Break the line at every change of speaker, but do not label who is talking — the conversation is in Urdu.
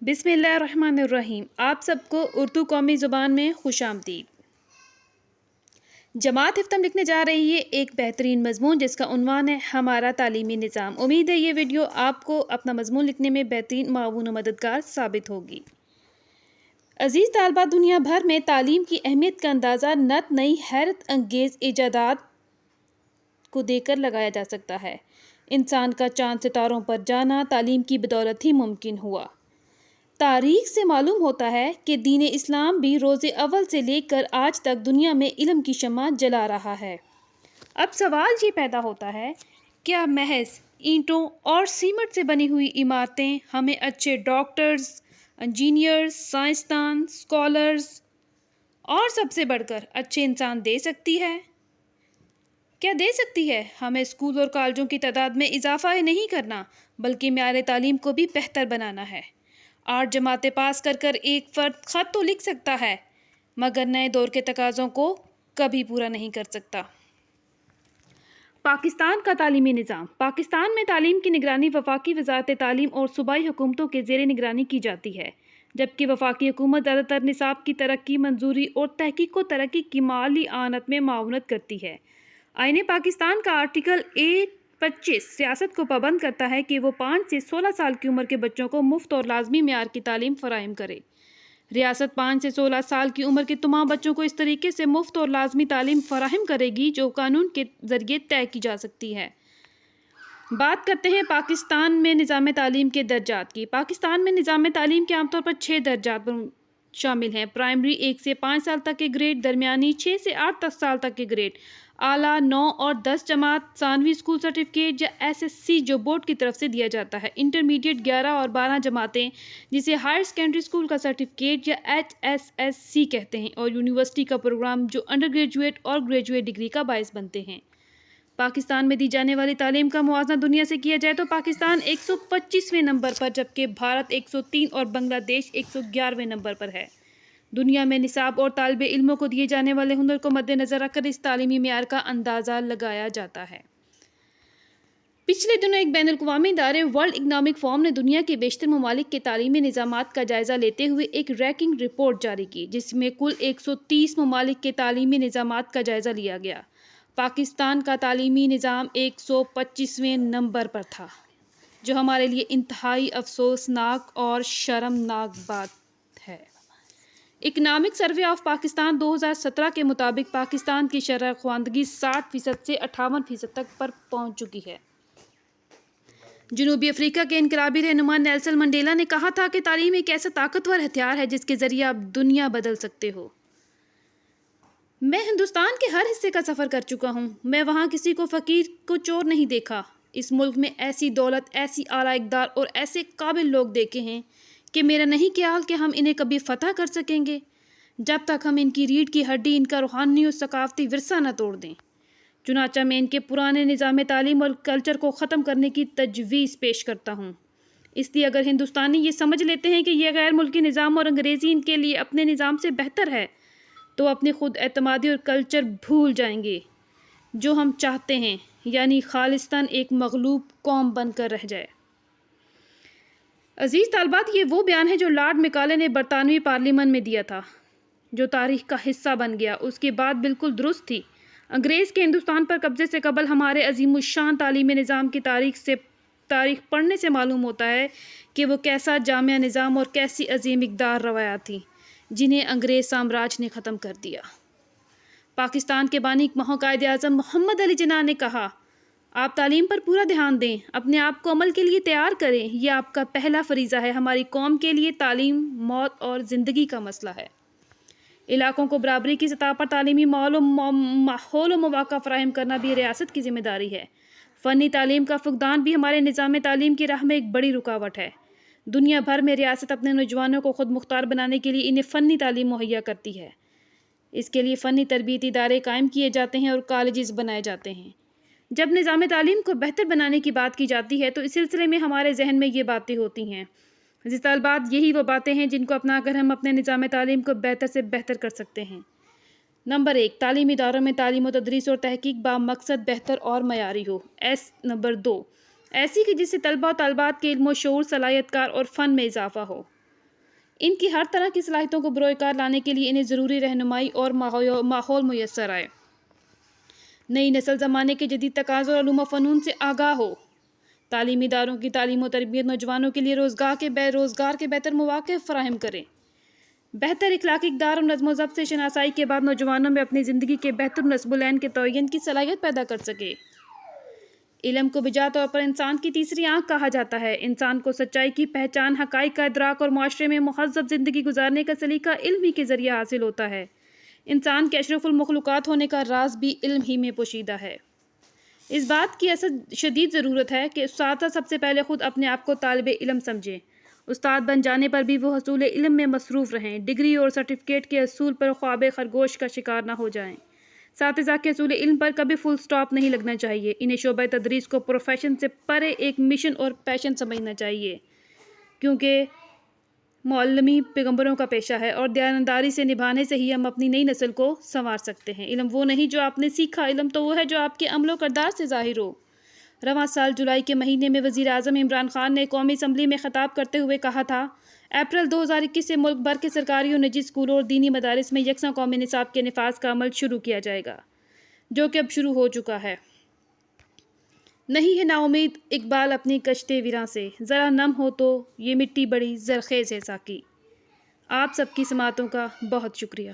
بسم اللہ الرحمن الرحیم۔ آپ سب کو اردو قومی زبان میں خوش آمدید۔ جماعت ہفتم لکھنے جا رہی ہے ایک بہترین مضمون جس کا عنوان ہے ہمارا تعلیمی نظام۔ امید ہے یہ ویڈیو آپ کو اپنا مضمون لکھنے میں بہترین معاون و مددگار ثابت ہوگی۔ عزیز طالبات، دنیا بھر میں تعلیم کی اہمیت کا اندازہ نت نئی حیرت انگیز ایجادات کو دیکھ کر لگایا جا سکتا ہے۔ انسان کا چاند ستاروں پر جانا تعلیم کی بدولت ہی ممکن ہوا۔ تاریخ سے معلوم ہوتا ہے کہ دین اسلام بھی روز اول سے لے کر آج تک دنیا میں علم کی شمع جلا رہا ہے۔ اب سوال یہ پیدا ہوتا ہے، کیا محض اینٹوں اور سیمنٹ سے بنی ہوئی عمارتیں ہمیں اچھے ڈاکٹرز، انجینئرز، سائنسدان، اسکالرز اور سب سے بڑھ کر اچھے انسان دے سکتی ہے؟ کیا دے سکتی ہے؟ ہمیں اسکول اور کالجوں کی تعداد میں اضافہ نہیں کرنا بلکہ معیار تعلیم کو بھی بہتر بنانا ہے۔ 8 جماعتیں پاس کر کر ایک فرد خط تو لکھ سکتا ہے مگر نئے دور کے تقاضوں کو کبھی پورا نہیں کر سکتا۔ پاکستان کا تعلیمی نظام۔ پاکستان میں تعلیم کی نگرانی وفاقی وزارت تعلیم اور صوبائی حکومتوں کے زیر نگرانی کی جاتی ہے، جبکہ وفاقی حکومت زیادہ تر نصاب کی ترقی، منظوری اور تحقیق و ترقی کی مالی اعانت میں معاونت کرتی ہے۔ آئین پاکستان کا آرٹیکل 25 ریاست کو پابند کرتا ہے کہ وہ 5 سے 16 سال کی عمر کے بچوں کو مفت اور لازمی معیار کی تعلیم فراہم کرے۔ ریاست 5 سے 16 سال کی عمر کے تمام بچوں کو اس طریقے سے مفت اور لازمی تعلیم فراہم کرے گی جو قانون کے ذریعے طے کی جا سکتی ہے۔ بات کرتے ہیں پاکستان میں نظام تعلیم کے درجات کی۔ پاکستان میں نظام تعلیم کے عام طور پر 6 درجات شامل ہیں: پرائمری 1 سے 5 سال تک کے گریڈ، درمیانی 6 سے 8 سال تک کے گریڈ، اعلیٰ 9 اور 10 جماعت، ثانوی اسکول سرٹیفکیٹ یا SSC جو بورڈ کی طرف سے دیا جاتا ہے، انٹرمیڈیٹ 11 اور 12 جماعتیں جسے ہائر سیکنڈری اسکول کا سرٹیفکیٹ یا HSSC کہتے ہیں، اور یونیورسٹی کا پروگرام جو انڈر گریجویٹ اور گریجویٹ ڈگری کا باعث بنتے ہیں۔ پاکستان میں دی جانے والی تعلیم کا موازنہ دنیا سے کیا جائے تو پاکستان 125ویں نمبر پر جبکہ بھارت 103 اور بنگلہ دیش 111ویں نمبر پر ہے۔ دنیا میں نصاب اور طالب علموں کو دیے جانے والے ہنر کو مد نظر رکھ کر اس تعلیمی معیار کا اندازہ لگایا جاتا ہے۔ پچھلے دنوں ایک بین الاقوامی ادارے ورلڈ اکنامک فورم نے دنیا کے بیشتر ممالک کے تعلیمی نظامات کا جائزہ لیتے ہوئے ایک رینکنگ رپورٹ جاری کی جس میں کل 130 ممالک کے تعلیمی نظامات کا جائزہ لیا گیا۔ پاکستان کا تعلیمی نظام 125ویں نمبر پر تھا، جو ہمارے لیے انتہائی افسوسناک اور شرمناک بات ہے۔ اکنامک سروے آف پاکستان 2017 کے مطابق پاکستان کی شرح خواندگی 60% سے 58% تک پر پہنچ چکی ہے۔ جنوبی افریقہ کے انقلابی رہنما نیلسن منڈیلا نے کہا تھا کہ تعلیم ایک ایسا طاقتور ہتھیار ہے جس کے ذریعے آپ دنیا بدل سکتے ہو۔ میں ہندوستان کے ہر حصے کا سفر کر چکا ہوں، میں وہاں کسی کو فقیر کو چور نہیں دیکھا۔ اس ملک میں ایسی دولت، ایسی اعلیٰ اقدار اور ایسے قابل لوگ دیکھے ہیں کہ میرا نہیں خیال کہ ہم انہیں کبھی فتح کر سکیں گے جب تک ہم ان کی ریڑھ کی ہڈی، ان کا روحانی اور ثقافتی ورثہ نہ توڑ دیں۔ چنانچہ میں ان کے پرانے نظام تعلیم اور کلچر کو ختم کرنے کی تجویز پیش کرتا ہوں۔ اس لیے اگر ہندوستانی یہ سمجھ لیتے ہیں کہ یہ غیر ملکی نظام اور انگریزی ان کے لیے اپنے نظام سے بہتر ہے تو اپنی خود اعتمادی اور کلچر بھول جائیں گے۔ جو ہم چاہتے ہیں یعنی خالصتاً ایک مغلوب قوم بن کر رہ جائے۔ عزیز طالبات، یہ وہ بیان ہے جو لارڈ میکالے نے برطانوی پارلیمنٹ میں دیا تھا، جو تاریخ کا حصہ بن گیا۔ اس کی بات بالکل درست تھی۔ انگریز کے ہندوستان پر قبضے سے قبل ہمارے عظیم الشان تعلیمی نظام کی تاریخ پڑھنے سے معلوم ہوتا ہے کہ وہ کیسا جامع نظام اور کیسی عظیم اقدار روایات تھیں جنہیں انگریز سامراج نے ختم کر دیا۔ پاکستان کے بانی قائد اعظم محمد علی جناح نے کہا، آپ تعلیم پر پورا دھیان دیں، اپنے آپ کو عمل کے لیے تیار کریں، یہ آپ کا پہلا فریضہ ہے۔ ہماری قوم کے لیے تعلیم موت اور زندگی کا مسئلہ ہے۔ علاقوں کو برابری کی سطح پر تعلیمی ماحول و مواقع فراہم کرنا بھی ریاست کی ذمہ داری ہے۔ فنی تعلیم کا فقدان بھی ہمارے نظام تعلیم کی راہ میں ایک بڑی رکاوٹ ہے۔ دنیا بھر میں ریاست اپنے نوجوانوں کو خود مختار بنانے کے لیے انہیں فنی تعلیم مہیا کرتی ہے۔ اس کے لیے فنی تربیتی ادارے قائم کیے جاتے ہیں اور کالجز بنائے جاتے ہیں۔ جب نظام تعلیم کو بہتر بنانے کی بات کی جاتی ہے تو اس سلسلے میں ہمارے ذہن میں یہ باتیں ہوتی ہیں۔ عزیز طالبات، یہی وہ باتیں ہیں جن کو اپنا کر ہم اپنے نظام تعلیم کو بہتر سے بہتر کر سکتے ہیں۔ نمبر 1، تعلیمی اداروں میں تعلیم و تدریس اور تحقیق بامقصد بہتر اور معیاری ہو۔ نمبر 2، ایسی کہ جس سے طلبہ و طالبات کے علم و شعور، صلاحیت کار اور فن میں اضافہ ہو۔ ان کی ہر طرح کی صلاحیتوں کو بروئے کار لانے کے لیے انہیں ضروری رہنمائی اور ماحول میسر آئے۔ نئی نسل زمانے کے جدید تقاضوں اور علوم و فنون سے آگاہ ہو۔ تعلیمی اداروں کی تعلیم و تربیت نوجوانوں کے لیے روزگار کے بہتر مواقع فراہم کریں۔ بہتر اخلاقی اقدار اور نظم و ضبط سے شناسائی کے بعد نوجوانوں میں اپنی زندگی کے بہتر نصب العین کے تعین کی صلاحیت پیدا کر سکے۔ علم کو بجا طور پر انسان کی تیسری آنکھ کہا جاتا ہے۔ انسان کو سچائی کی پہچان، حقائق کا ادراک اور معاشرے میں مہذب زندگی گزارنے کا سلیقہ علم ہی کے ذریعے حاصل ہوتا ہے۔ انسان کے اشرف المخلوقات ہونے کا راز بھی علم ہی میں پوشیدہ ہے۔ اس بات کی شدید ضرورت ہے کہ اساتذہ سب سے پہلے خود اپنے آپ کو طالب علم سمجھیں۔ استاد بن جانے پر بھی وہ حصول علم میں مصروف رہیں، ڈگری اور سرٹیفکیٹ کے حصول پر خواب خرگوش کا شکار نہ ہو جائیں۔ اساتذہ کے حصول علم پر کبھی فل سٹاپ نہیں لگنا چاہیے۔ انہیں شعبہ تدریس کو پروفیشن سے پرے ایک مشن اور پیشن سمجھنا چاہیے، کیونکہ معلمی پیغمبروں کا پیشہ ہے اور دیانتداری سے نبھانے سے ہی ہم اپنی نئی نسل کو سنوار سکتے ہیں۔ علم وہ نہیں جو آپ نے سیکھا، علم تو وہ ہے جو آپ کے عمل و کردار سے ظاہر ہو۔ رواں سال جولائی کے مہینے میں وزیر اعظم عمران خان نے قومی اسمبلی میں خطاب کرتے ہوئے کہا تھا، اپریل 2021 سے ملک بھر کے سرکاری اور نجی اسکولوں اور دینی مدارس میں یکساں قومی نصاب کے نفاذ کا عمل شروع کیا جائے گا، جو کہ اب شروع ہو چکا ہے۔ نہیں ہے نا امید اقبال اپنی کشتے ویراں سے، ذرا نم ہو تو یہ مٹی بڑی زرخیز ہے ساقی۔ آپ سب کی سماعتوں کا بہت شکریہ۔